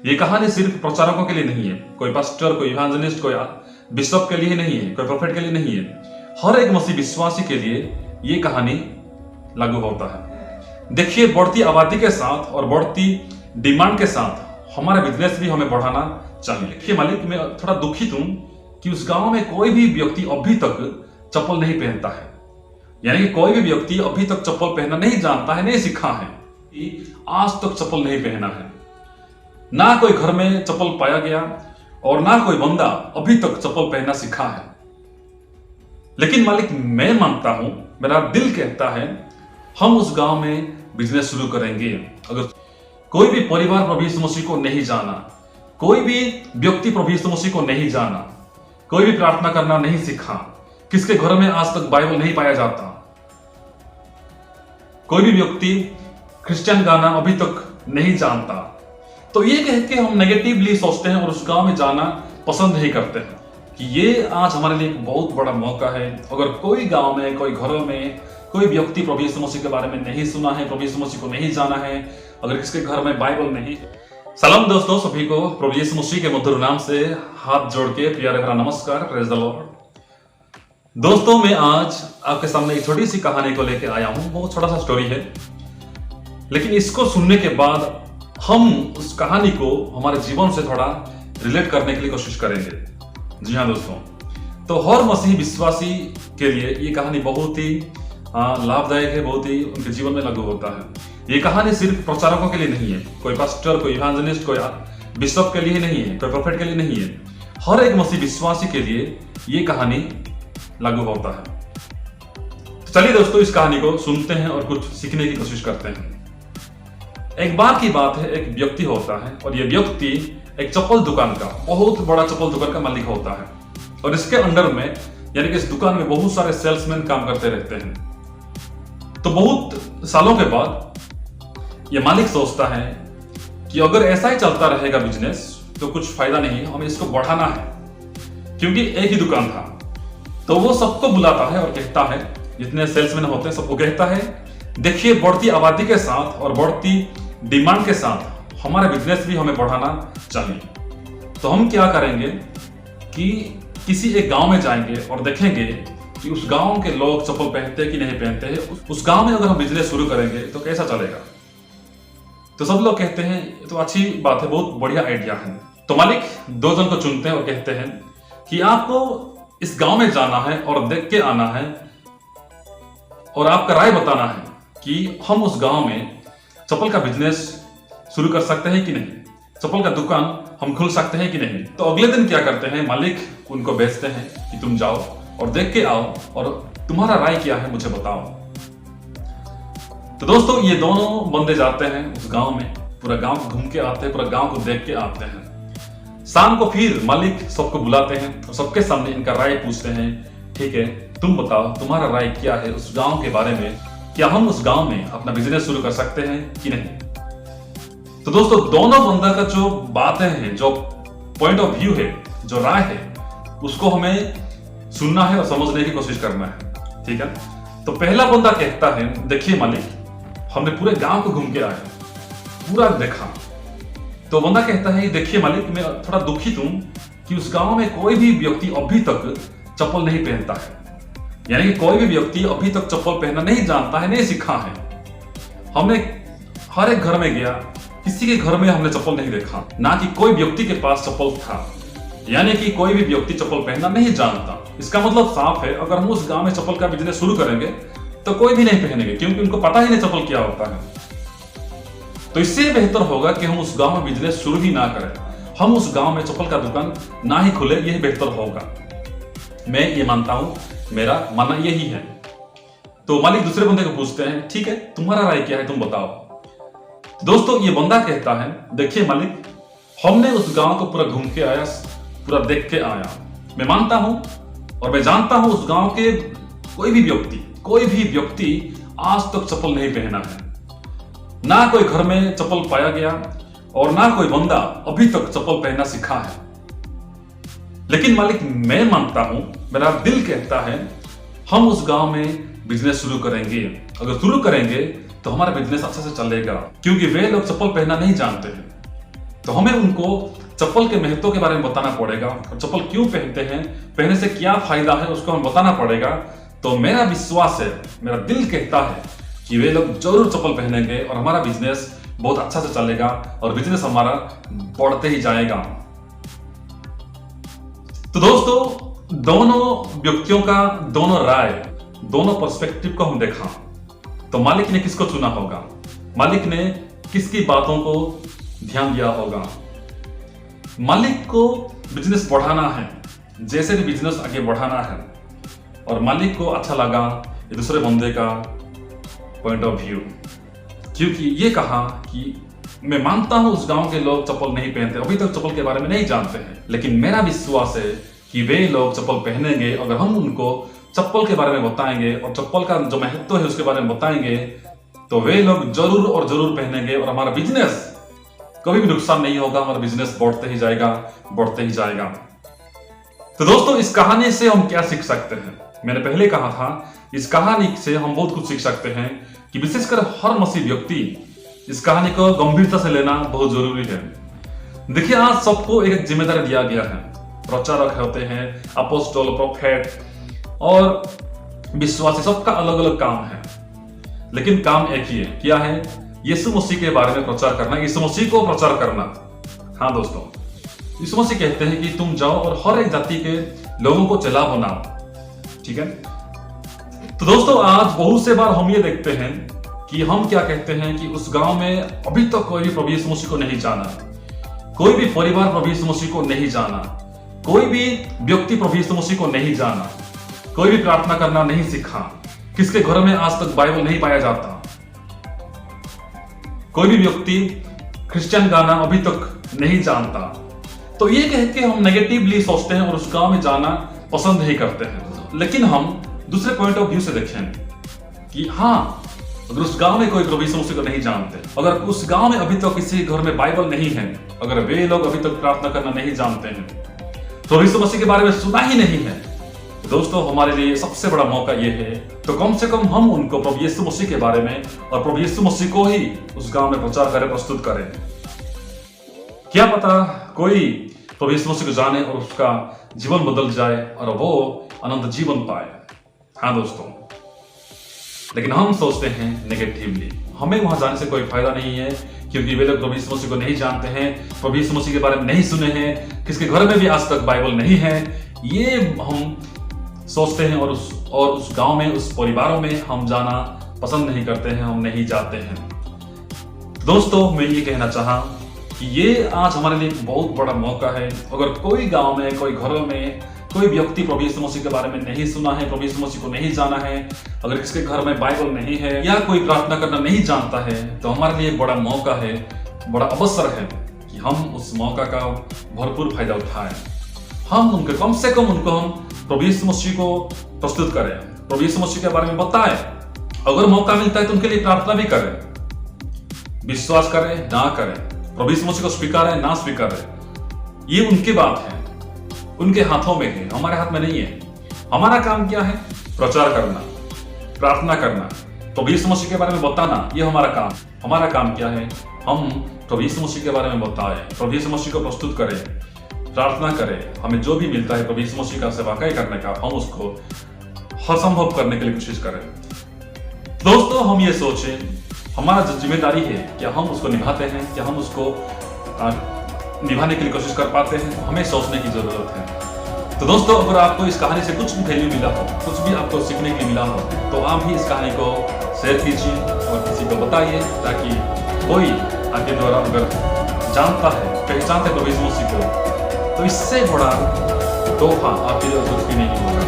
ये कहानी सिर्फ प्रचारकों के लिए नहीं है, कोई पास्टर, कोई इवेंजलिस्ट, कोई बिशप के लिए नहीं है, कोई प्रोफेट के लिए नहीं है। हर एक मसीह विश्वासी के लिए ये कहानी लागू होता है। देखिए, बढ़ती आबादी के साथ और बढ़ती डिमांड के साथ हमारा बिजनेस भी हमें बढ़ाना चाहिए। देखिए मालिक, मैं थोड़ा दुखित हूं कि उस गांव में कोई भी व्यक्ति अभी तक चप्पल नहीं पहनता है। यानी कि कोई भी व्यक्ति अभी तक चप्पल पहनना नहीं जानता है, नहीं सीखा है, आज तक चप्पल नहीं पहना है। ना कोई घर में चप्पल पाया गया और ना कोई बंदा अभी तक चप्पल पहनना सीखा है। लेकिन मालिक, मैं मानता हूं, मेरा दिल कहता है, हम उस गांव में बिजनेस शुरू करेंगे। अगर कोई भी परिवार प्रभु यीशु मसीह को नहीं जाना, कोई भी व्यक्ति प्रभु यीशु मसीह को नहीं जाना, कोई भी प्रार्थना करना नहीं सीखा, किसके घर में आज तक बाइबल नहीं पाया जाता, कोई भी व्यक्ति क्रिश्चियन गाना अभी तक नहीं जानता, तो ये कह के हम नेगेटिवली सोचते हैं और उस गांव में जाना पसंद नहीं करते हैं कि ये आज हमारे लिए एक बहुत बड़ा मौका है। अगर कोई गांव में, कोई घरों में कोई व्यक्ति प्रभु यीशु मसीह के बारे में नहीं सुना है, प्रभु यीशु मसीह को नहीं जाना है, अगर किसके घर में बाइबल नहीं। सलाम दोस्तों, सभी को प्रभु यीशु मसीह के मधुर नाम से हाथ जोड़ के प्यारे भरा नमस्कार। Praise the Lord. दोस्तों, मैं आज आपके सामने एक छोटी सी कहानी को लेकर आया हूं। बहुत छोटा सा स्टोरी है, लेकिन इसको सुनने के बाद हम उस कहानी को हमारे जीवन से थोड़ा रिलेट करने के लिए कोशिश करेंगे। जी हाँ दोस्तों, तो हर मसीही विश्वासी के लिए ये कहानी बहुत ही लाभदायक है, बहुत ही उनके जीवन में लागू होता है। ये कहानी सिर्फ प्रचारकों के लिए नहीं है, कोई पास्टर, कोई इवेंजलिस्ट, कोई बिशप के लिए नहीं है, कोई प्रोफेट के लिए नहीं है। हर एक मसीही विश्वासी के लिए ये कहानी लागू होता है। तो चलिए दोस्तों, इस कहानी को सुनते हैं और कुछ सीखने की कोशिश करते हैं। एक बार की बात है, एक व्यक्ति होता है और ये व्यक्ति एक चप्पल दुकान का, बहुत बड़ा चप्पल दुकान का मालिक होता है। और इसके अंडर में, यानी कि इस दुकान में बहुत सारे सेल्समैन काम करते रहते हैं। तो बहुत सालों के बाद ये मालिक सोचता है कि अगर ऐसा ही चलता रहेगा बिजनेस तो कुछ फायदा नहीं है, हमें इसको बढ़ाना है। क्योंकि एक ही दुकान था, तो वो सबको बुलाता है और कहता है, जितने सेल्समैन होते हैं सबको कहता है, देखिए, बढ़ती आबादी के साथ और बढ़ती डिमांड के साथ हमारा बिजनेस भी हमें बढ़ाना चाहिए। तो हम क्या करेंगे कि किसी एक गांव में जाएंगे और देखेंगे कि उस गांव के लोग चप्पल पहनते हैं कि नहीं पहनते हैं। उस गांव में अगर हम बिजनेस शुरू करेंगे तो कैसा चलेगा। तो सब लोग कहते हैं, ये तो अच्छी बात है, बहुत बढ़िया आइडिया है। तो मालिक दो जन को चुनते हैं और कहते हैं कि आपको इस गांव में जाना है और देख के आना है और आपका राय बताना है कि हम उस गांव में चप्पल का बिजनेस शुरू कर सकते हैं कि नहीं, चप्पल का दुकान हम खोल सकते हैं कि नहीं। तो अगले दिन क्या करते हैं, मालिक उनको भेजते हैं कि तुम जाओ और देख के आओ और तुम्हारा राय क्या है मुझे बताओ। तो दोस्तों, ये दोनों बंदे जाते हैं उस गांव में, पूरा गांव घूम के आते हैं, पूरा गांव को देख के आते हैं। शाम को फिर मालिक सबको बुलाते हैं और सबके सामने इनका राय पूछते हैं, ठीक है, तुम बताओ तुम्हारा राय क्या है उस गांव के बारे में, क्या हम उस गांव में अपना बिजनेस शुरू कर सकते हैं कि नहीं। तो दोस्तों, दोनों बंदा का जो बातें हैं, जो पॉइंट ऑफ व्यू है, जो राय है, उसको हमें सुनना है और समझने की कोशिश करना है। ठीक है, तो पहला बंदा कहता है, देखिए मालिक, हमने पूरे गांव को घूम के आए, पूरा देखा। तो बंदा कहता है, देखिए मालिक, मैं थोड़ा दुखित हूं कि उस गांव में कोई भी व्यक्ति अभी तक चप्पल नहीं पहनता है। यानी कि कोई भी व्यक्ति अभी तक चप्पल पहनना नहीं जानता है, नहीं सीखा है। हमने हर एक घर में गया, किसी के घर में हमने चप्पल नहीं देखा, ना कि कोई व्यक्ति के पास चप्पल था। यानी कि कोई भी व्यक्ति चप्पल पहनना नहीं जानता। इसका मतलब साफ है, अगर हम उस गांव में चप्पल का बिजनेस शुरू करेंगे तो कोई भी नहीं पहनेंगे, क्योंकि उनको पता ही नहीं चप्पल क्या होता है। तो इससे बेहतर होगा कि हम उस गांव में बिजनेस शुरू ही ना करें, हम उस गांव में चप्पल का दुकान ना ही खुले, यह बेहतर होगा। मैं ये मानता हूं, मेरा मानना यही है। तो मालिक दूसरे बंदे को पूछते हैं, ठीक है, तुम्हारा राय क्या है, तुम बताओ। दोस्तों, ये बंदा कहता है, देखिए मालिक, हमने उस गांव को पूरा घूम के आया, पूरा देख के आया। मैं मानता हूं और मैं जानता हूं उस गांव के कोई भी व्यक्ति आज तक चप्पल नहीं पहना है। ना कोई घर में चप्पल पाया गया और ना कोई बंदा अभी तक चप्पल पहनना सीखा है। लेकिन मालिक, मैं मानता हूं, मेरा दिल कहता है, हम उस गांव में बिजनेस शुरू करेंगे। अगर शुरू करेंगे तो हमारा बिजनेस अच्छे से चलेगा, क्योंकि वे लोग चप्पल पहनना नहीं जानते हैं। तो हमें उनको चप्पल के महत्व के बारे में बताना पड़ेगा, चप्पल क्यों पहनते हैं, पहनने से क्या फायदा है उसको हमें बताना पड़ेगा। तो मेरा विश्वास है, मेरा दिल कहता है कि वे लोग जरूर चप्पल पहनेंगे और हमारा बिजनेस बहुत अच्छा से चलेगा और बिजनेस हमारा बढ़ते ही जाएगा। तो दोस्तों, दोनों व्यक्तियों का दोनों राय, दोनों पर्सपेक्टिव को हम देखा तो मालिक ने किसको चुना होगा, मालिक ने किसकी बातों को ध्यान दिया होगा। मालिक को बिजनेस बढ़ाना है, जैसे भी बिजनेस आगे बढ़ाना है, और मालिक को अच्छा लगा ये दूसरे बंदे का पॉइंट ऑफ व्यू, क्योंकि ये कहा कि मैं मानता हूं उस गांव के लोग चप्पल नहीं पहनते, अभी तक चप्पल के बारे में नहीं जानते हैं, लेकिन मेरा विश्वास है कि वे लोग चप्पल पहनेंगे अगर हम उनको चप्पल के बारे में बताएंगे और चप्पल का जो महत्व है उसके बारे में बताएंगे, तो वे लोग जरूर और जरूर पहनेंगे और हमारा बिजनेस कभी भी नुकसान नहीं होगा, हमारा बिजनेस बढ़ते ही जाएगा, बढ़ते ही जाएगा। तो दोस्तों, इस कहानी से हम क्या सीख सकते हैं? मैंने पहले कहा था, इस कहानी से हम बहुत कुछ सीख सकते हैं कि विशेषकर हर मसीह व्यक्ति इस कहानी को गंभीरता से लेना बहुत जरूरी है। देखिए, आज सबको एक जिम्मेदारी दिया गया है, प्रचारक होते हैं, अपोस्टल, प्रोफेट और विश्वासी, सबका अलग अलग काम है, लेकिन काम एक ही है। क्या है? यीशु मसीह के बारे में प्रचार करना, यीशु मसीह को प्रचार करना। हाँ दोस्तों, यीशु मसीह कहते हैं कि तुम जाओ और हर एक जाति के लोगों को चेला बनाओ। ठीक है? तो दोस्तों, आज बहुत से बार हम ये देखते हैं कि हम क्या कहते हैं कि उस गांव में अभी तक कोई भी प्रभु यीशु मसीह को नहीं जाना, कोई भी परिवार प्रभु यीशु मसीह को नहीं जाना, कोई भी व्यक्ति प्रभु यीशु मसीह को नहीं जाना, कोई भी प्रार्थना करना नहीं सीखा, किसके घर में आज तक बाइबल नहीं पाया जाता, कोई भी व्यक्ति क्रिश्चियन गाना अभी तक नहीं जानता। तो ये कह के हम नेगेटिवली सोचते हैं और उस गांव में जाना पसंद नहीं करते हैं। लेकिन हम दूसरे पॉइंट ऑफ व्यू से देखें कि हाँ, अगर उस गांव में कोई प्रभु यीशु मसीह को नहीं जानते, अगर उस गांव में अभी तक किसी घर में बाइबल नहीं है, अगर वे लोग अभी तक प्रार्थना करना नहीं जानते हैं, प्रभु यीशु मसीह के बारे में सुना ही नहीं है, तो दोस्तों हमारे लिए सबसे बड़ा मौका ये है, तो कम से कम हम उनको प्रभु यीशु मसीह के बारे में और प्रभु यीशु मसीह को ही उस गांव में प्रचार करें, प्रस्तुत करें। क्या पता कोई प्रभु यीशु मसीह को जाने और उसका जीवन बदल जाए और वो अनंत जीवन पाए। हाँ दोस्तों, लेकिन हम सोचते हैं नेगेटिवली, हमें वहां जाने से कोई फायदा नहीं है, क्योंकि वे लोग प्रभु यीशु मसीह को नहीं जानते हैं, प्रभु यीशु मसीह के बारे में नहीं सुने हैं, किसके घर में भी आज तक बाइबल नहीं है, ये हम सोचते हैं और उस गांव में, उस परिवारों में हम जाना पसंद नहीं करते हैं, हम नहीं जाते हैं। दोस्तों, मैं ये कहना चाहा कि ये आज हमारे लिए एक बहुत बड़ा मौका है। अगर कोई गांव में, कोई घरों में कोई व्यक्ति प्रभु यीशु मसीह के बारे में नहीं सुना है, प्रभु यीशु मसीह को नहीं जाना है, अगर किसके घर में बाइबल नहीं है या कोई प्रार्थना करना नहीं जानता है, तो हमारे लिए एक बड़ा मौका है, बड़ा अवसर है कि हम उस मौका का भरपूर फायदा उठाएं। हम उनको कम से कम हम प्रभु यीशु मसीह को प्रस्तुत करें, प्रभु यीशु मसीह के बारे में बताएं। अगर मौका मिलता है तो उनके लिए प्रार्थना भी करें, विश्वास करें ना करें, प्रभु यीशु मसीह को स्वीकारें ना स्वीकारें, ये उनकी बात है, उनके हाथों में है, हमारे हाथ में नहीं है। हमारा काम क्या है? प्रचार करना, प्रार्थना करना, प्रभु यीशु मसीह के बारे में बताना, ये हमारा काम। हमारा काम क्या है? हम प्रभु यीशु मसीह के बारे में बताएं, प्रभु यीशु मसीह को प्रस्तुत करें, प्रार्थना करें। हमें जो भी मिलता है प्रभु यीशु मसीह का सेवाकाई करने का, हम उसको हर संभव करने के लिए कोशिश करें। दोस्तों, हम ये सोचें, हमारा जो जिम्मेदारी है, क्या हम उसको निभाते हैं, क्या हम उसको निभाने के लिए कोशिश कर पाते हैं, हमें सोचने की जरूरत है। तो दोस्तों, अगर आपको इस कहानी से कुछ भी वैल्यू मिला हो, कुछ भी आपको सीखने के लिए मिला हो, तो आप भी इस कहानी को शेयर कीजिए और किसी को बताइए, ताकि कोई आपके द्वारा अगर जानता है, पहचानते प्रभु यीशु मसीह को, तो इससे बड़ा तोहफा आपके लिए कुछ भी नहीं होगा।